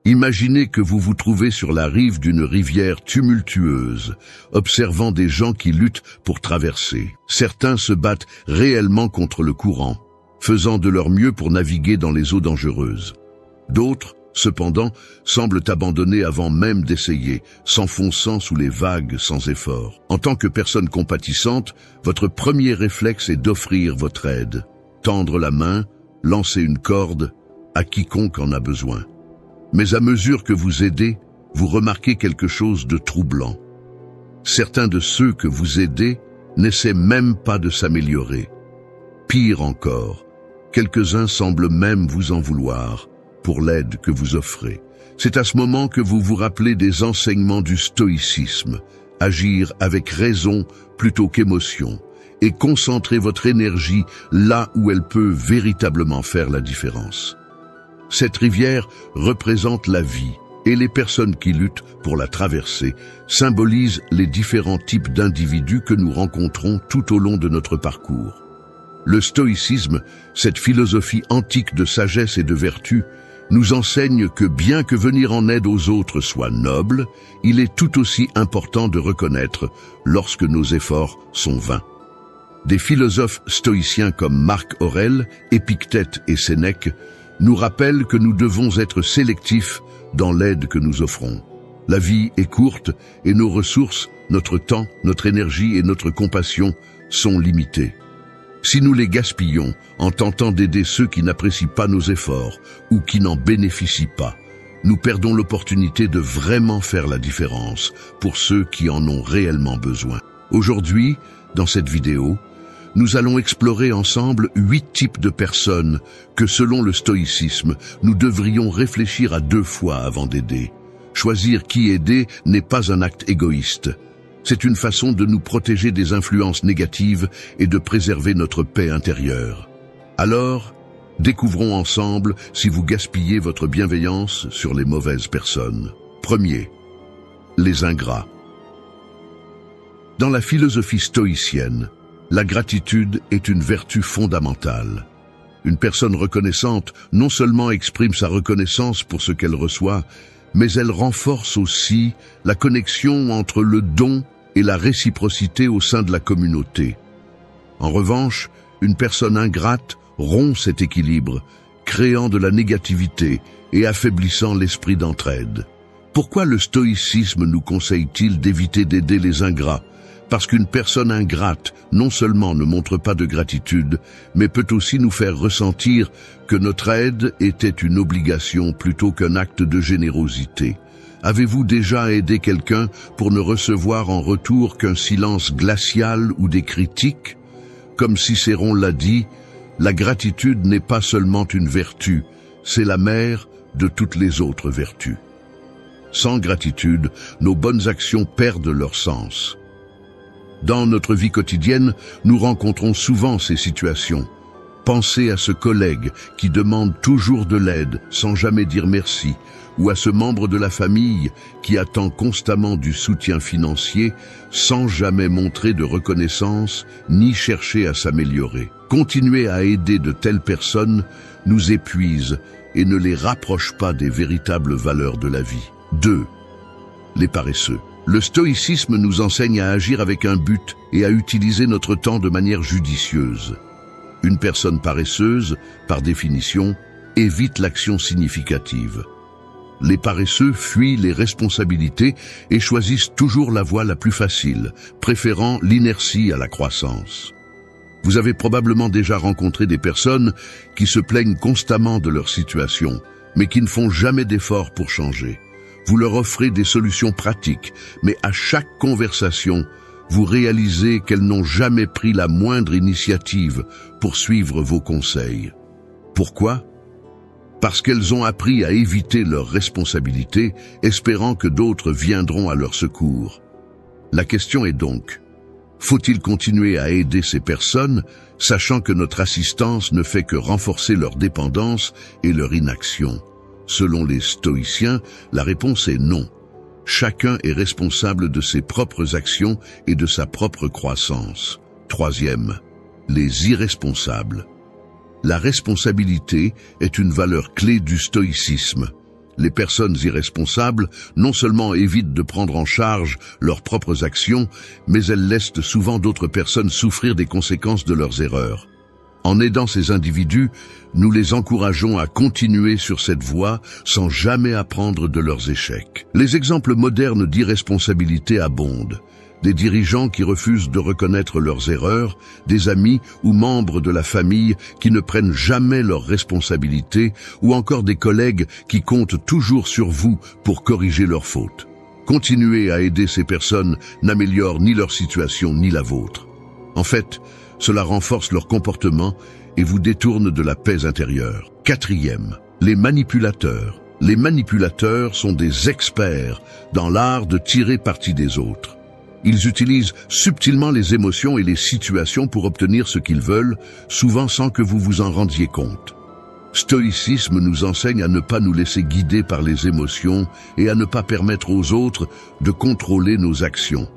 Imaginez que vous vous trouvez sur la rive d'une rivière tumultueuse, observant des gens qui luttent pour traverser. Certains se battent réellement contre le courant, faisant de leur mieux pour naviguer dans les eaux dangereuses. D'autres, cependant, semblent abandonner avant même d'essayer, s'enfonçant sous les vagues sans effort. En tant que personne compatissante, votre premier réflexe est d'offrir votre aide, tendre la main, lancer une corde à quiconque en a besoin. Mais à mesure que vous aidez, vous remarquez quelque chose de troublant. Certains de ceux que vous aidez n'essaient même pas de s'améliorer. Pire encore, quelques-uns semblent même vous en vouloir pour l'aide que vous offrez. C'est à ce moment que vous vous rappelez des enseignements du stoïcisme, agir avec raison plutôt qu'émotion, et concentrer votre énergie là où elle peut véritablement faire la différence. Cette rivière représente la vie, et les personnes qui luttent pour la traverser symbolisent les différents types d'individus que nous rencontrons tout au long de notre parcours. Le stoïcisme, cette philosophie antique de sagesse et de vertu, nous enseigne que bien que venir en aide aux autres soit noble, il est tout aussi important de reconnaître lorsque nos efforts sont vains. Des philosophes stoïciens comme Marc Aurèle, Épictète et Sénèque nous rappellent que nous devons être sélectifs dans l'aide que nous offrons. La vie est courte et nos ressources, notre temps, notre énergie et notre compassion sont limitées. Si nous les gaspillons en tentant d'aider ceux qui n'apprécient pas nos efforts ou qui n'en bénéficient pas, nous perdons l'opportunité de vraiment faire la différence pour ceux qui en ont réellement besoin. Aujourd'hui, dans cette vidéo, nous allons explorer ensemble 8 types de personnes que, selon le stoïcisme, nous devrions réfléchir à 2 fois avant d'aider. Choisir qui aider n'est pas un acte égoïste. C'est une façon de nous protéger des influences négatives et de préserver notre paix intérieure. Alors, découvrons ensemble si vous gaspillez votre bienveillance sur les mauvaises personnes. Premier, les ingrats. Dans la philosophie stoïcienne, la gratitude est une vertu fondamentale. Une personne reconnaissante non seulement exprime sa reconnaissance pour ce qu'elle reçoit, mais elle renforce aussi la connexion entre le don et la réciprocité au sein de la communauté. En revanche, une personne ingrate rompt cet équilibre, créant de la négativité et affaiblissant l'esprit d'entraide. Pourquoi le stoïcisme nous conseille-t-il d'éviter d'aider les ingrats ? Parce qu'une personne ingrate non seulement ne montre pas de gratitude, mais peut aussi nous faire ressentir que notre aide était une obligation plutôt qu'un acte de générosité. Avez-vous déjà aidé quelqu'un pour ne recevoir en retour qu'un silence glacial ou des critiques ? Comme Cicéron l'a dit, la gratitude n'est pas seulement une vertu, c'est la mère de toutes les autres vertus. Sans gratitude, nos bonnes actions perdent leur sens. Dans notre vie quotidienne, nous rencontrons souvent ces situations. Pensez à ce collègue qui demande toujours de l'aide sans jamais dire merci, ou à ce membre de la famille qui attend constamment du soutien financier sans jamais montrer de reconnaissance ni chercher à s'améliorer. Continuer à aider de telles personnes nous épuise et ne les rapproche pas des véritables valeurs de la vie. 2. Les paresseux. Le stoïcisme nous enseigne à agir avec un but et à utiliser notre temps de manière judicieuse. Une personne paresseuse, par définition, évite l'action significative. Les paresseux fuient les responsabilités et choisissent toujours la voie la plus facile, préférant l'inertie à la croissance. Vous avez probablement déjà rencontré des personnes qui se plaignent constamment de leur situation, mais qui ne font jamais d'efforts pour changer. Vous leur offrez des solutions pratiques, mais à chaque conversation, vous réalisez qu'elles n'ont jamais pris la moindre initiative pour suivre vos conseils. Pourquoi ? Parce qu'elles ont appris à éviter leurs responsabilités, espérant que d'autres viendront à leur secours. La question est donc, faut-il continuer à aider ces personnes, sachant que notre assistance ne fait que renforcer leur dépendance et leur inaction ? Selon les stoïciens, la réponse est non. Chacun est responsable de ses propres actions et de sa propre croissance. 3e, les irresponsables. La responsabilité est une valeur clé du stoïcisme. Les personnes irresponsables non seulement évitent de prendre en charge leurs propres actions, mais elles laissent souvent d'autres personnes souffrir des conséquences de leurs erreurs. En aidant ces individus, nous les encourageons à continuer sur cette voie sans jamais apprendre de leurs échecs. Les exemples modernes d'irresponsabilité abondent. Des dirigeants qui refusent de reconnaître leurs erreurs, des amis ou membres de la famille qui ne prennent jamais leurs responsabilités, ou encore des collègues qui comptent toujours sur vous pour corriger leurs fautes. Continuer à aider ces personnes n'améliore ni leur situation ni la vôtre. En fait, cela renforce leur comportement et vous détourne de la paix intérieure. Quatrième, les manipulateurs. Les manipulateurs sont des experts dans l'art de tirer parti des autres. Ils utilisent subtilement les émotions et les situations pour obtenir ce qu'ils veulent, souvent sans que vous vous en rendiez compte. Stoïcisme nous enseigne à ne pas nous laisser guider par les émotions et à ne pas permettre aux autres de contrôler nos actions.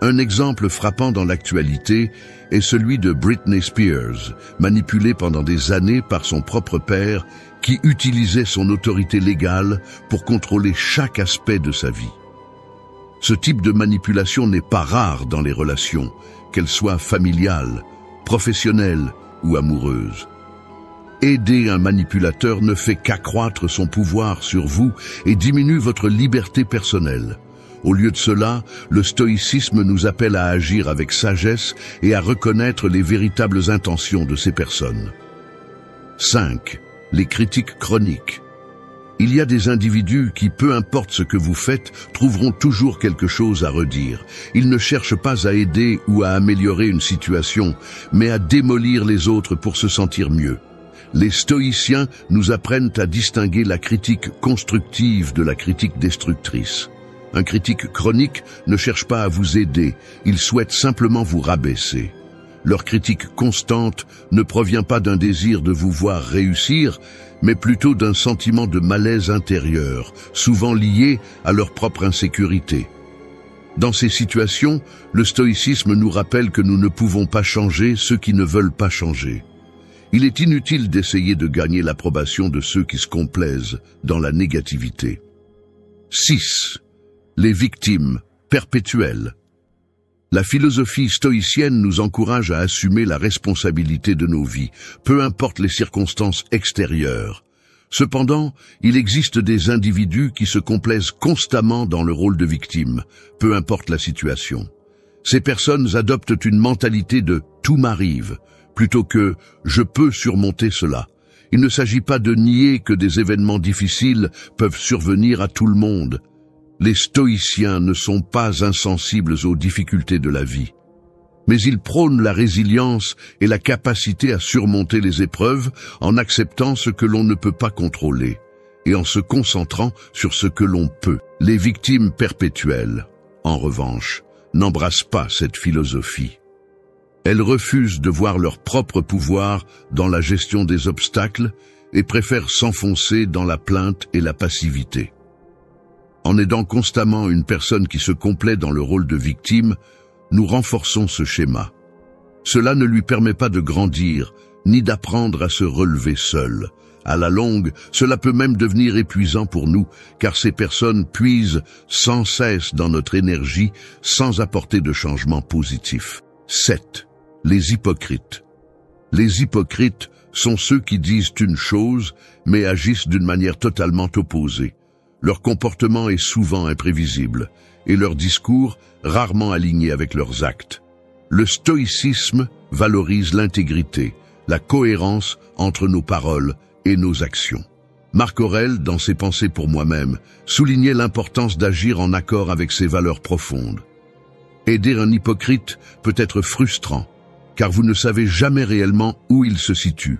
Un exemple frappant dans l'actualité est celui de Britney Spears, manipulée pendant des années par son propre père, qui utilisait son autorité légale pour contrôler chaque aspect de sa vie. Ce type de manipulation n'est pas rare dans les relations, qu'elles soient familiales, professionnelles ou amoureuses. Aider un manipulateur ne fait qu'accroître son pouvoir sur vous et diminue votre liberté personnelle. Au lieu de cela, le stoïcisme nous appelle à agir avec sagesse et à reconnaître les véritables intentions de ces personnes. 5. Les critiques chroniques. Il y a des individus qui, peu importe ce que vous faites, trouveront toujours quelque chose à redire. Ils ne cherchent pas à aider ou à améliorer une situation, mais à démolir les autres pour se sentir mieux. Les stoïciens nous apprennent à distinguer la critique constructive de la critique destructrice. Un critique chronique ne cherche pas à vous aider, il souhaite simplement vous rabaisser. Leur critique constante ne provient pas d'un désir de vous voir réussir, mais plutôt d'un sentiment de malaise intérieur, souvent lié à leur propre insécurité. Dans ces situations, le stoïcisme nous rappelle que nous ne pouvons pas changer ceux qui ne veulent pas changer. Il est inutile d'essayer de gagner l'approbation de ceux qui se complaisent dans la négativité. 6. Les victimes perpétuelles. La philosophie stoïcienne nous encourage à assumer la responsabilité de nos vies, peu importe les circonstances extérieures. Cependant, il existe des individus qui se complaisent constamment dans le rôle de victime, peu importe la situation. Ces personnes adoptent une mentalité de « tout m'arrive » plutôt que « je peux surmonter cela ». Il ne s'agit pas de nier que des événements difficiles peuvent survenir à tout le monde. Les stoïciens ne sont pas insensibles aux difficultés de la vie, mais ils prônent la résilience et la capacité à surmonter les épreuves en acceptant ce que l'on ne peut pas contrôler et en se concentrant sur ce que l'on peut. Les victimes perpétuelles, en revanche, n'embrassent pas cette philosophie. Elles refusent de voir leur propre pouvoir dans la gestion des obstacles et préfèrent s'enfoncer dans la plainte et la passivité. En aidant constamment une personne qui se complaît dans le rôle de victime, nous renforçons ce schéma. Cela ne lui permet pas de grandir, ni d'apprendre à se relever seul. À la longue, cela peut même devenir épuisant pour nous, car ces personnes puisent sans cesse dans notre énergie, sans apporter de changement positif. 7. Les hypocrites. Les hypocrites sont ceux qui disent une chose, mais agissent d'une manière totalement opposée. Leur comportement est souvent imprévisible, et leur discours rarement aligné avec leurs actes. Le stoïcisme valorise l'intégrité, la cohérence entre nos paroles et nos actions. Marc Aurèle, dans ses Pensées pour moi-même, soulignait l'importance d'agir en accord avec ses valeurs profondes. Aider un hypocrite peut être frustrant, car vous ne savez jamais réellement où il se situe.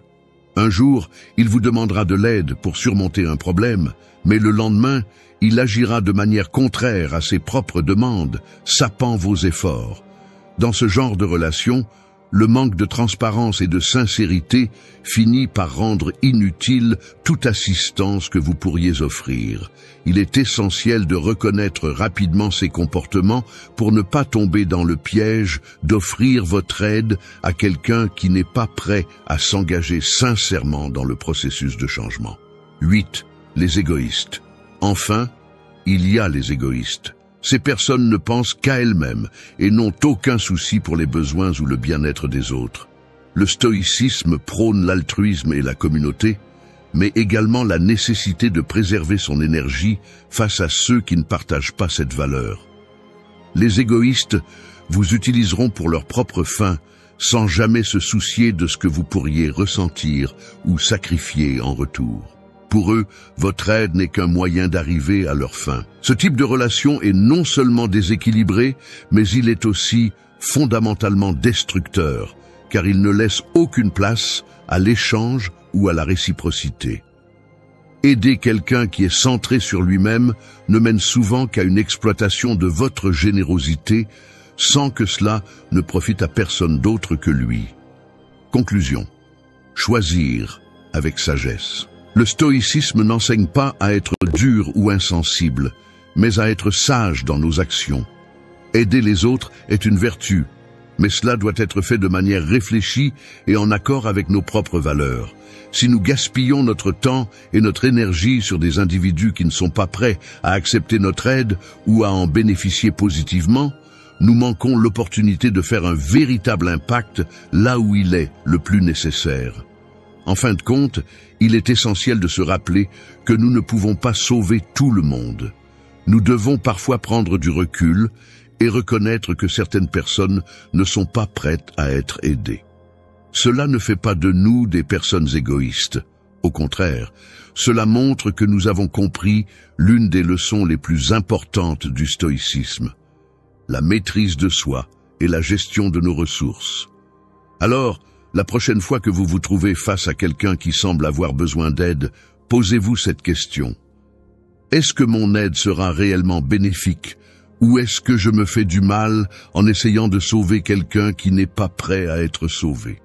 Un jour, il vous demandera de l'aide pour surmonter un problème, mais le lendemain, il agira de manière contraire à ses propres demandes, sapant vos efforts. Dans ce genre de relation, le manque de transparence et de sincérité finit par rendre inutile toute assistance que vous pourriez offrir. Il est essentiel de reconnaître rapidement ces comportements pour ne pas tomber dans le piège d'offrir votre aide à quelqu'un qui n'est pas prêt à s'engager sincèrement dans le processus de changement. 8. les égoïstes. Enfin, il y a les égoïstes. Ces personnes ne pensent qu'à elles-mêmes et n'ont aucun souci pour les besoins ou le bien-être des autres. Le stoïcisme prône l'altruisme et la communauté, mais également la nécessité de préserver son énergie face à ceux qui ne partagent pas cette valeur. Les égoïstes vous utiliseront pour leurs propres fins, sans jamais se soucier de ce que vous pourriez ressentir ou sacrifier en retour. Pour eux, votre aide n'est qu'un moyen d'arriver à leur fin. Ce type de relation est non seulement déséquilibré, mais il est aussi fondamentalement destructeur, car il ne laisse aucune place à l'échange ou à la réciprocité. Aider quelqu'un qui est centré sur lui-même ne mène souvent qu'à une exploitation de votre générosité, sans que cela ne profite à personne d'autre que lui. Conclusion. Choisir avec sagesse. Le stoïcisme n'enseigne pas à être dur ou insensible, mais à être sage dans nos actions. Aider les autres est une vertu, mais cela doit être fait de manière réfléchie et en accord avec nos propres valeurs. Si nous gaspillons notre temps et notre énergie sur des individus qui ne sont pas prêts à accepter notre aide ou à en bénéficier positivement, nous manquons l'opportunité de faire un véritable impact là où il est le plus nécessaire. En fin de compte, il est essentiel de se rappeler que nous ne pouvons pas sauver tout le monde. Nous devons parfois prendre du recul et reconnaître que certaines personnes ne sont pas prêtes à être aidées. Cela ne fait pas de nous des personnes égoïstes. Au contraire, cela montre que nous avons compris l'une des leçons les plus importantes du stoïcisme: la maîtrise de soi et la gestion de nos ressources. Alors, la prochaine fois que vous vous trouvez face à quelqu'un qui semble avoir besoin d'aide, posez-vous cette question. Est-ce que mon aide sera réellement bénéfique, ou est-ce que je me fais du mal en essayant de sauver quelqu'un qui n'est pas prêt à être sauvé?